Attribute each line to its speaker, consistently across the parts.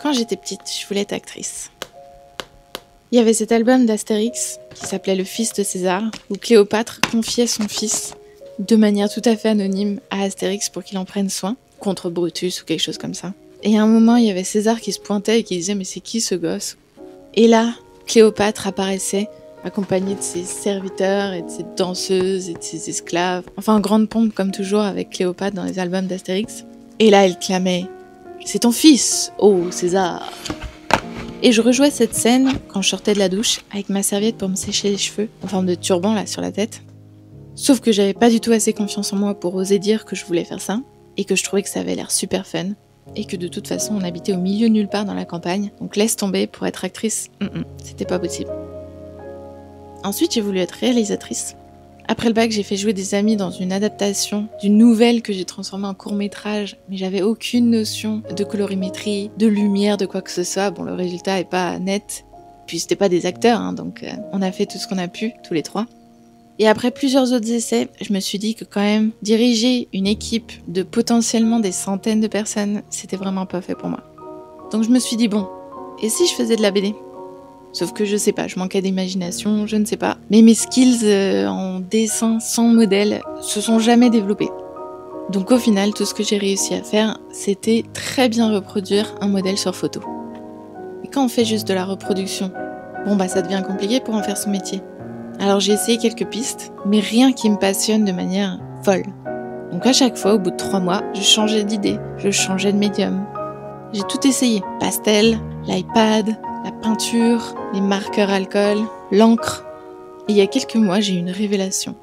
Speaker 1: Quand j'étais petite, je voulais être actrice. Il y avait cet album d'Astérix qui s'appelait Le Fils de César, où Cléopâtre confiait son fils de manière tout à fait anonyme à Astérix pour qu'il en prenne soin, contre Brutus ou quelque chose comme ça. Et à un moment, il y avait César qui se pointait et qui disait « Mais c'est qui ce gosse ?» Et là, Cléopâtre apparaissait, accompagnée de ses serviteurs et de ses danseuses et de ses esclaves. Enfin, en grande pompe comme toujours avec Cléopâtre dans les albums d'Astérix. Et là, elle clamait « C'est ton fils, ô César !» Et je rejouais cette scène quand je sortais de la douche avec ma serviette pour me sécher les cheveux, en forme de turban là sur la tête. Sauf que j'avais pas du tout assez confiance en moi pour oser dire que je voulais faire ça, et que je trouvais que ça avait l'air super fun, et que de toute façon on habitait au milieu de nulle part dans la campagne, donc laisse tomber, pour être actrice, c'était pas possible. Ensuite j'ai voulu être réalisatrice. Après le bac, j'ai fait jouer des amis dans une adaptation d'une nouvelle que j'ai transformée en court-métrage, mais j'avais aucune notion de colorimétrie, de lumière, de quoi que ce soit. Bon, le résultat est pas net, puis c'était pas des acteurs, hein, donc on a fait tout ce qu'on a pu, tous les trois. Et après plusieurs autres essais, je me suis dit que quand même, diriger une équipe de potentiellement des centaines de personnes, c'était vraiment pas fait pour moi. Donc je me suis dit, bon, et si je faisais de la BD ? Sauf que je sais pas, je manquais d'imagination, je ne sais pas. Mais mes skills en dessin sans modèle se sont jamais développés. Donc au final, tout ce que j'ai réussi à faire, c'était très bien reproduire un modèle sur photo. Et quand on fait juste de la reproduction, ça devient compliqué pour en faire son métier. Alors j'ai essayé quelques pistes, mais rien qui me passionne de manière folle. Donc à chaque fois, au bout de 3 mois, je changeais d'idée, je changeais de médium. J'ai tout essayé. Pastel, l'iPad, la peinture, les marqueurs alcool, l'encre. Et il y a quelques mois, j'ai eu une révélation.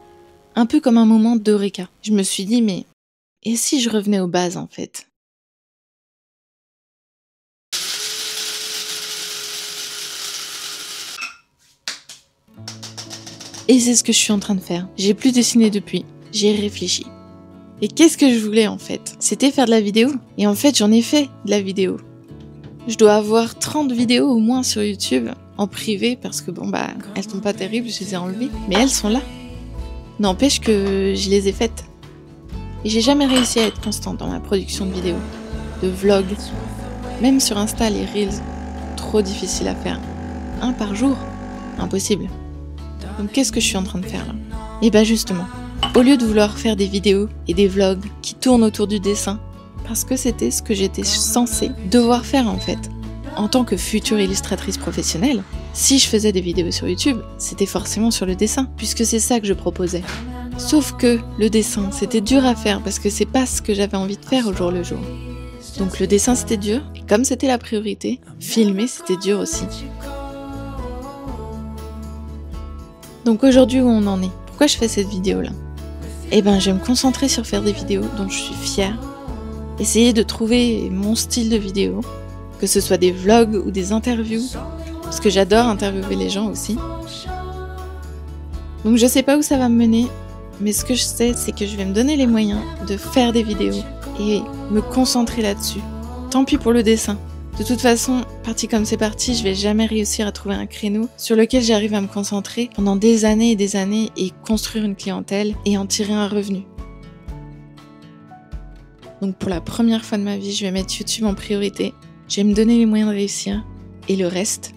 Speaker 1: Un peu comme un moment d'eureka. Je me suis dit, mais et si je revenais aux bases en fait ? Et c'est ce que je suis en train de faire. J'ai plus dessiné depuis. J'ai réfléchi. Et qu'est-ce que je voulais en fait ? C'était faire de la vidéo. Et en fait, j'en ai fait de la vidéo. Je dois avoir 30 vidéos au moins sur YouTube, en privé, parce que elles sont pas terribles, je les ai enlevées, mais elles sont là. N'empêche que je les ai faites. Et j'ai jamais réussi à être constante dans ma production de vidéos, de vlogs, même sur Insta, les Reels, trop difficile à faire. 1 par jour, impossible. Donc qu'est-ce que je suis en train de faire là ? Et justement, au lieu de vouloir faire des vidéos et des vlogs qui tournent autour du dessin, parce que c'était ce que j'étais censée devoir faire en fait. En tant que future illustratrice professionnelle, si je faisais des vidéos sur YouTube, c'était forcément sur le dessin, puisque c'est ça que je proposais. Sauf que le dessin, c'était dur à faire parce que c'est pas ce que j'avais envie de faire au jour le jour. Donc le dessin c'était dur, et comme c'était la priorité, filmer c'était dur aussi. Donc aujourd'hui où on en est ? Pourquoi je fais cette vidéo là ? Je vais me concentrer sur faire des vidéos dont je suis fière. Essayer de trouver mon style de vidéo, que ce soit des vlogs ou des interviews, parce que j'adore interviewer les gens aussi. Donc je sais pas où ça va me mener, mais ce que je sais, c'est que je vais me donner les moyens de faire des vidéos et me concentrer là-dessus. Tant pis pour le dessin. De toute façon, parti comme c'est parti, je vais jamais réussir à trouver un créneau sur lequel j'arrive à me concentrer pendant des années et construire une clientèle et en tirer un revenu. Donc pour la première fois de ma vie, je vais mettre YouTube en priorité. Je vais me donner les moyens de réussir. Et le reste,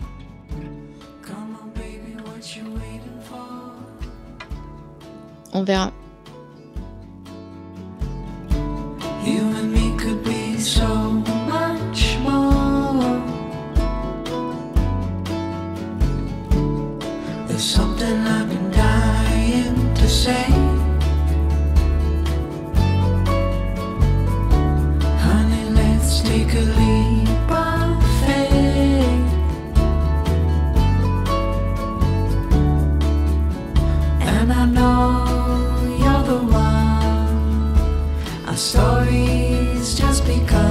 Speaker 1: on verra.
Speaker 2: Stories just because